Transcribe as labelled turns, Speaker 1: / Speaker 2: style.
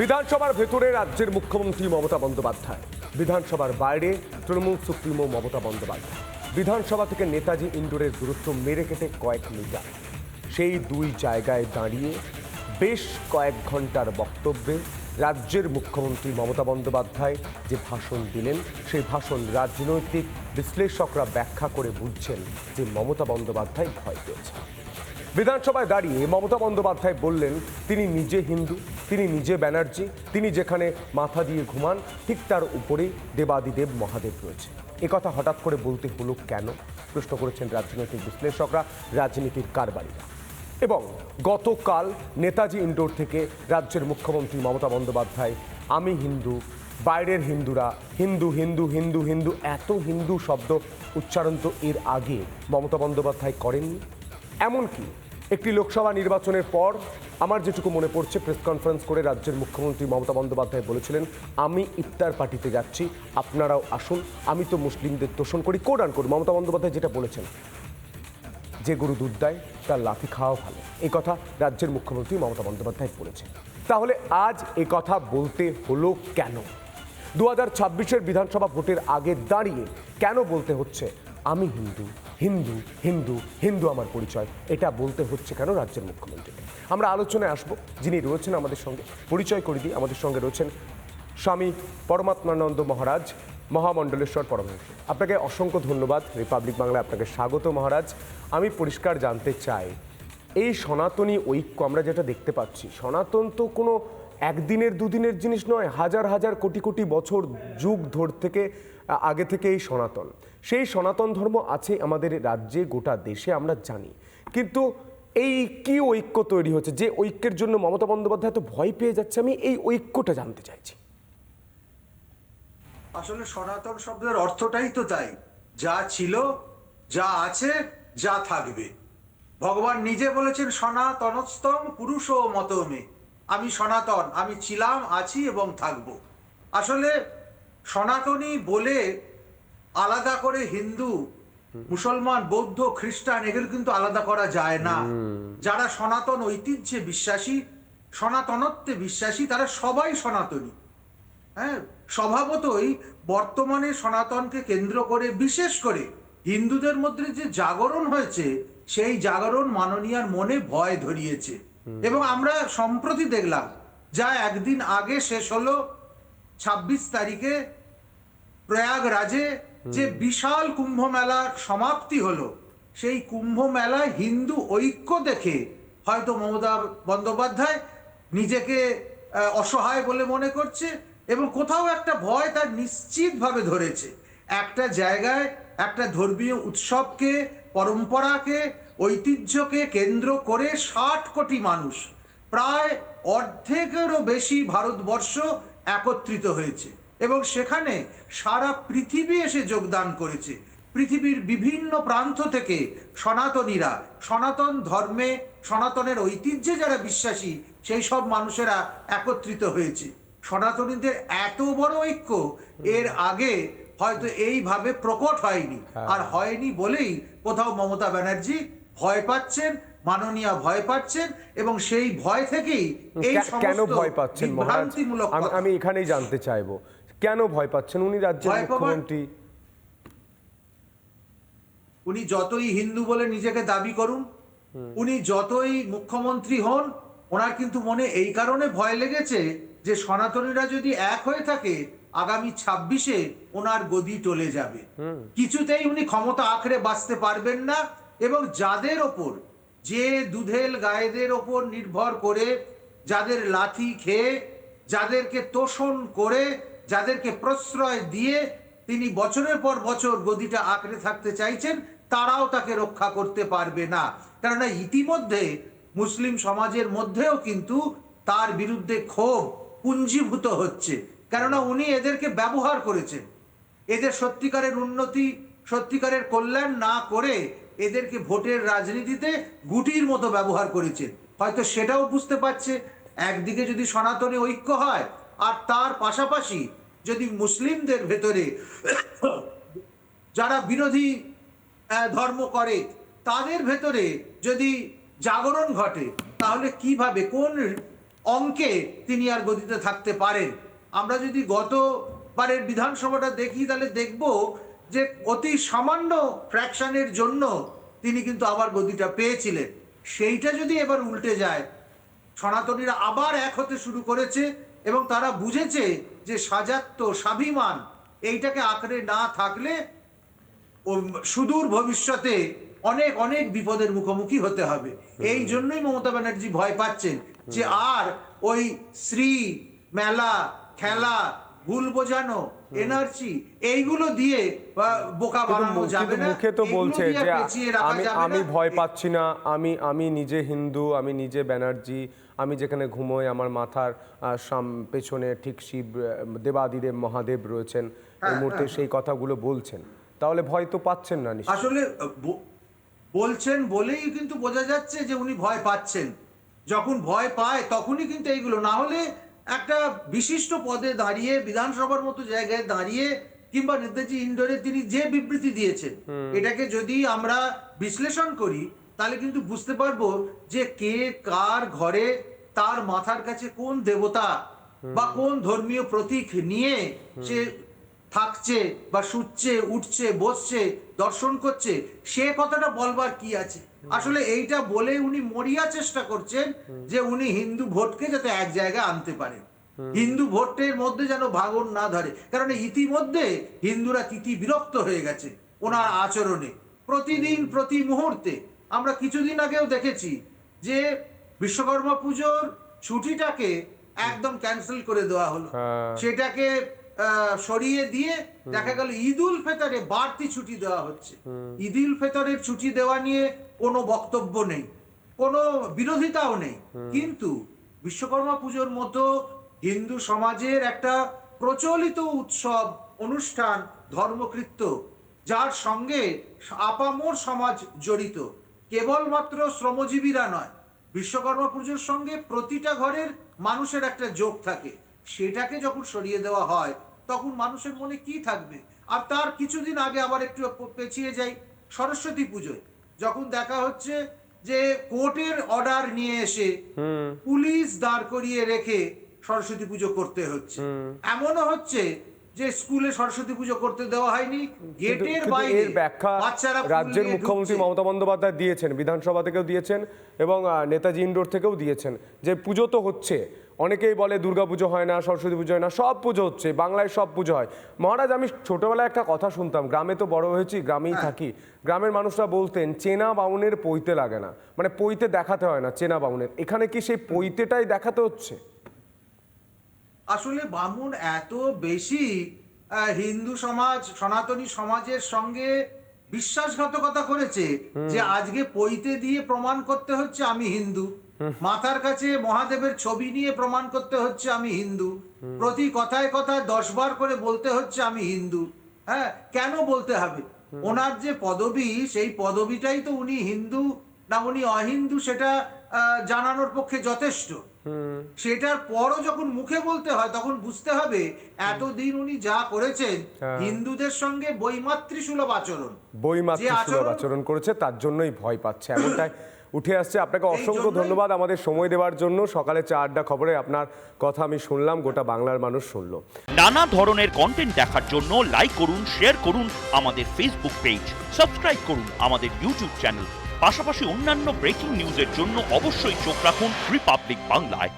Speaker 1: বিধানসভার ভেতরে রাজ্যের মুখ্যমন্ত্রী মমতা বন্দ্যোপাধ্যায়, বিধানসভার বাইরে তৃণমূল সুপ্রিমো মমতা বন্দ্যোপাধ্যায়। বিধানসভা থেকে নেতাজি ইন্ডোরের দূরত্ব মেরে কেটে কয়েক মিটার। সেই দুই জায়গায় দাঁড়িয়ে বেশ কয়েক ঘন্টার বক্তব্যে রাজ্যের মুখ্যমন্ত্রী মমতা বন্দ্যোপাধ্যায় যে ভাষণ দিলেন, সেই ভাষণ রাজনৈতিক বিশ্লেষকরা ব্যাখ্যা করে বুঝছেন যে মমতা বন্দ্যোপাধ্যায় ভয় পেয়েছেন। বিধানসভায় দাঁড়িয়ে মমতা বন্দ্যোপাধ্যায় বললেন তিনি নিজে হিন্দু, তিনি নিজে ব্যানার্জি, তিনি যেখানে মাথা দিয়ে ঘুমান ঠিক তার উপরেই দেবাদিদেব মহাদেব রয়েছে। একথা হঠাৎ করে বলতে হলো কেন, প্রশ্ন করেছেন রাজনৈতিক বিশ্লেষকরা, রাজনীতির কারবারিরা। এবং গতকাল নেতাজি ইন্ডোর থেকে রাজ্যের মুখ্যমন্ত্রী মমতা বন্দ্যোপাধ্যায় আমি হিন্দু, বাইরের হিন্দুরা হিন্দু হিন্দু হিন্দু হিন্দু, এত হিন্দু শব্দ উচ্চারণ তো এর আগে মমতা বন্দ্যোপাধ্যায় করেননি। এমনকি একটি লোকসভা নির্বাচনের পর আমার যেটুকু মনে পড়ছে, প্রেস কনফারেন্স করে রাজ্যের মুখ্যমন্ত্রী মমতা বন্দ্যোপাধ্যায় বলেছিলেন আমি ইফতার পার্টিতে যাচ্ছি, আপনারাও আসুন, আমি তো মুসলিমদের তোষণ করি। কোড আন কোড মমতা বন্দ্যোপাধ্যায় যেটা বলেছেন, যে গরু দুধ দেয় তার লাথি খাওয়া ভালো, এই কথা রাজ্যের মুখ্যমন্ত্রী মমতা বন্দ্যোপাধ্যায় বলেছেন। তাহলে আজ এই কথা বলতে হলো কেন? 2026-এর বিধানসভা ভোটের আগে দাঁড়িয়ে কেন বলতে হচ্ছে আমি হিন্দু হিন্দু হিন্দু হিন্দু আমার পরিচয়? এটা বলতে হচ্ছে কেন রাজ্যের মুখ্যমন্ত্রীকে? আমরা আলোচনায় আসব। যিনি রয়েছেন আমাদের সঙ্গে, পরিচয় করে দিই, আমাদের সঙ্গে রয়েছেন স্বামী পরমাত্মানন্দ মহারাজ, মহামণ্ডলেশ্বর পরমহংস। আপনাকে অসংখ্য ধন্যবাদ, রিপাবলিক বাংলায় আপনাকে স্বাগত মহারাজ। আমি পরিষ্কার জানতে চাই, এই সনাতনী ঐক্য আমরা যেটা দেখতে পাচ্ছি, সনাতন তো কোনো একদিনের দুদিনের জিনিস নয়, হাজার হাজার কোটি কোটি বছর যুগ ধর থেকে আগে থেকে এই সনাতন, সেই সনাতন ধর্ম আছে আমাদের রাজ্যে, গোটা দেশে আমরা জানি। কিন্তু এই কি ঐক্য তৈরি হচ্ছে, যে ঐক্যের জন্য মমতা বন্দ্যোপাধ্যায় তো ভয় পেয়ে যাচ্ছে, আমি এই ঐক্যটা জানতে চাইছি।
Speaker 2: আসলে সনাতন শব্দের অর্থটাই তো তাই, যা ছিল, যা আছে, যা থাকবে। ভগবান নিজে বলেছেন সনাতনস্তম পুরুষ ও মতমে, আমি সনাতন, আমি ছিলাম, আছি এবং থাকব। আসলে সনাতনী বলে আলাদা করে হিন্দু, মুসলমান, বৌদ্ধ, খ্রিস্টান এগুলো কিন্তু আলাদা করা যায় না। যারা সনাতন ঐতিহ্যে বিশ্বাসী, সনাতনত্বে বিশ্বাসী, তারা সবাই সনাতনী। হ্যাঁ, স্বভাবতই বর্তমানে সনাতনকে কেন্দ্র করে বিশেষ করে হিন্দুদের মধ্যে যে জাগরণ হয়েছে, সেই জাগরণ মাননীয়ার মনে ভয় ধরিয়েছে। এবং আমরা সম্প্রতি দেখলাম, যা একদিন আগে শেষ হলো 26 তারিখে প্রয়াগরাজে যে বিশাল কুম্ভ মেলার সমাপ্তি হলো, সেই কুম্ভ মেলায় হিন্দু ঐক্য দেখে হয়তো মমতা বন্দ্যোপাধ্যায় নিজেকে অসহায় বলে মনে করছে এবং কোথাও একটা ভয় তার নিশ্চিতভাবে ধরেছে। একটা জায়গায় একটা ধর্মীয় উৎসবকে, পরম্পরাকে, ঐতিহ্যকে কেন্দ্র করে 60 কোটি মানুষ, প্রায় অর্ধেকেরও বেশি ভারতবর্ষ একত্রিত হয়েছে এবং সেখানে সারা পৃথিবী এসে যোগদান করেছে। পৃথিবীর বিভিন্ন প্রান্ত থেকে সনাতনীরা, সনাতন ধর্মে, সনাতনের ঐতিহ্যে যারা বিশ্বাসী, সেই সব মানুষেরা একত্রিত হয়েছে। সনাতনীদের এত বড় ঐক্য এর আগে হয়তো এইভাবে প্রকট হয়নি, আর হয়নি বলেই কোথাও মমতা ব্যানার্জি ভয় পাচ্ছেন, মাননীয়া ভয় পাচ্ছেন এবং সেই ভয় থেকেই এই
Speaker 1: কেন ভয় পাচ্ছেন মহারাজ? আমি এখানেই জানতে চাইবো, কেন ভয় পাচ্ছেন? উনি রাজ্যের মুখ্যমন্ত্রী,
Speaker 2: উনি যতই হিন্দু বলে নিজেকে দাবি করুন, উনি যতই মুখ্যমন্ত্রী হন, ওনার কিন্তু মনে এই কারণে ভয় লেগেছে যে সনাতনীরা যদি এক হয়ে থাকে, আগামী 26-এ ওনার গদি টলে যাবে। কিছুতেই উনি ক্ষমতা আঁকড়ে বাঁচতে পারবেন না এবং যাদের ওপর, যে দুধেল গায়েদের ওপর নির্ভর করে, যাদের লাথি খেয়ে, যাদেরকে তোষণ করে, যাদেরকে প্রশ্রয় দিয়ে তিনি বছরের পর বছর গদিটা আঁকড়ে থাকতে চাইছেন, তারাও তাকে রক্ষা করতে পারবে না। কেননা ইতিমধ্যে মুসলিম সমাজের মধ্যেও কিন্তু তার বিরুদ্ধে ক্ষোভ পুঞ্জীভূত হচ্ছে, কেননা উনি এদেরকে ব্যবহার করেছেন। এদের সত্যিকারের উন্নতি, সত্যিকারের কল্যাণ না করে এদেরকে ভোটের রাজনীতিতে গুটির মতো ব্যবহার করেছেন। হয়তো সেটাও বুঝতে পারছে, একদিকে যদি সনাতনী ঐক্য হয় আর তার পাশাপাশি যদি মুসলিমদের ভেতরে যারা বিরোধী ধর্ম করে তাদের ভেতরে যদি জাগরণ ঘটে, তাহলে কিভাবে, কোন অঙ্কে তিনি আর গদিতে থাকতে পারেন। আমরা যদি গতবারের বিধানসভাটা দেখি তাহলে দেখব যে অতি সামান্য ফ্র্যাকশনের জন্য তিনি কিন্তু আবার গদিটা পেয়েছিলেন। সেইটা যদি এবার উল্টে যায়, সনাতনীরা আবার এক হতে শুরু করেছে এবং তারা বুঝেছে যে সাজাত্য স্বাভিমান এইটাকে আঁকড়ে না থাকলে সুদূর ভবিষ্যতে অনেক অনেক বিপদের মুখোমুখি হতে হবে। এই জন্যই মমতা ব্যানার্জি ভয় পাচ্ছেন যে আর ওই শ্রী মেলা খেলা ভুল বোঝানো এনার্জি এইগুলো দিয়ে বোকা বানানো যাবে না।
Speaker 1: মুখে তো বলছে যে আমি ভয়
Speaker 2: না।
Speaker 1: পাচ্ছি না, আমি নিজে হিন্দু, আমি নিজে ব্যানার্জি, আমি যেখানে ঘুমোই আমার মাথার পেছনে ঠিক শিব দেবাদিদেব মহাদেব রয়েছেন, এই মুহূর্তে সেই কথাগুলো বলছেন, তাহলে ভয় তো পাচ্ছেন না নিশ্চয়ই।
Speaker 2: আসলে বলছেন বলেই কিন্তু বোঝা যাচ্ছে যে উনি ভয় পাচ্ছেন। যখন ভয় পায় তখনই কিন্তু এইগুলো, না হলে একটা বিশিষ্ট পদে দাঁড়িয়ে বিধানসভার মতো জায়গায় দাঁড়িয়ে কিংবা নেতাজি ইন্ডোরে তিনি যে বিবৃতি দিয়েছেন, এটাকে যদি আমরা বিশ্লেষণ করি তাহলে কিন্তু বুঝতে পারবো যে কে কার ঘরে তার মাথার কাছে কোন দেবতা বা কোন ধর্মীয় প্রতীক নিয়ে সে থাকছে বা শুচ্ছে উঠছে বসছে দর্শন করছে, সে কথাটা বলবার কি আছে। আসলে এইটা বলে উনি মরিয়া চেষ্টা করছেন যে উনি হিন্দু ভোটকে যাতে এক জায়গায় আনতে পারেন, হিন্দু ভোটের মধ্যে যেন ভাঙন না ধরে। কারণ ইতিমধ্যে হিন্দুরা তিতি বিরক্ত হয়ে গেছে ওনার আচরণে। প্রতিদিন প্রতি মুহূর্তে আমরা কিছুদিন আগেও দেখেছি যে বিশ্বকর্মা পুজোর ছুটিটাকে একদম ক্যান্সেল করে দেওয়া হলো, সেটাকে সরিয়ে দিয়ে দেখা গেল ঈদ উল ফিতরে বাড়তি ছুটি দেওয়া হচ্ছে। ঈদ উল ফিতরের ছুটি দেওয়া নিয়ে কোনো বক্তব্য নেই, কোনো বিরোধিতাও নেই, কিন্তু বিশ্বকর্মা পুজোর মতো হিন্দু সমাজের একটা প্রচলিত উৎসব অনুষ্ঠান ধর্মকৃত্য, যার সঙ্গে আপামর সমাজ জড়িত, কেবলমাত্র শ্রমজীবীরা নয়, বিশ্বকর্মা পুজোর সঙ্গে প্রতিটা ঘরের মানুষের একটা যোগ থাকে, সেটাকে যখন সরিয়ে দেওয়া হয় তখন মানুষের মনে কি থাকবে। আর তার কিছুদিন আগে আবার একটু পেছিয়ে যাই, সরস্বতী পুজোয় যখন দেখা হচ্ছে যে কোর্টের অর্ডার নিয়ে এসে পুলিশ দাঁড় করিয়ে রেখে সরস্বতী পুজো করতে হচ্ছে, এমনও হচ্ছে যে স্কুলে সরস্বতী পুজো করতে দেওয়া হয়নি, গেটের বাইরে
Speaker 1: ব্যাখ্যা
Speaker 2: বাচ্চারা
Speaker 1: রাজ্যের মুখ্যমন্ত্রী মমতা বন্দ্যোপাধ্যায় দিয়েছেন, বিধানসভা থেকেও দিয়েছেন এবং নেতাজি ইন্ডোর থেকেও দিয়েছেন যে পুজো তো হচ্ছে। অনেকেই বলে দুর্গা পুজো হয় না, সরস্বতী পুজো হয় না, সব পুজো হচ্ছে, বাংলায় সব পুজো হয়। মহারাজ, আমি ছোটবেলায় একটা কথা শুনতাম, গ্রামে তো বড় হয়েছি, গ্রামেই থাকি, গ্রামের মানুষরা বলতেন চেনা বাউনের পৈতে লাগে না, মানে পৈতে দেখাতে হয় না চেনা বাউনের। এখানে কি সেই পৈতেটাই দেখাতে হচ্ছে?
Speaker 2: আসলে বামুন এত বেশি হিন্দু সমাজ সনাতনী সমাজের সঙ্গে বিশ্বাসঘাতকতা করেছে যে আজকে পৈতে দিয়ে প্রমাণ করতে হচ্ছে আমি হিন্দু, মাথার কাছে মহাদেবের ছবি নিয়ে প্রমাণ করতে হচ্ছে আমি হিন্দু, প্রতি কথায় কথায় 10 বার করে বলতে হচ্ছে আমি হিন্দু। হ্যাঁ, কেন বলতে হবে? ওনার যে পদবি, সেই পদবিটাই তো উনি হিন্দু না উনি অহিন্দু সেটা জানানোর পক্ষে যথেষ্ট। সেটার পরও যখন মুখে বলতে হয় তখন বুঝতে হবে এতদিন উনি যা করেছেন হিন্দুদের সঙ্গে বৈমাতৃসুলভ আচরণ,
Speaker 1: বৈমাতৃসুলভ আচরণ করেছে, তার জন্যই ভয় পাচ্ছে, এমনটাই উঠে আসছে। আপনাকে অসংখ্য ধন্যবাদ আমাদের সময় দেওয়ার জন্য। সকালে চা আড্ডা খবরে আপনার কথা আমি শুনলাম, গোটা বাংলার মানুষ শুনলো।
Speaker 3: নানা ধরনের কন্টেন্ট দেখার জন্য লাইক করুন, শেয়ার করুন আমাদের ফেসবুক পেজ, সাবস্ক্রাইব করুন আমাদের ইউটিউব চ্যানেল। পাশাপাশি অন্যান্য ব্রেকিং নিউজের জন্য অবশ্যই চোখ রাখুন রিপাবলিক বাংলায়।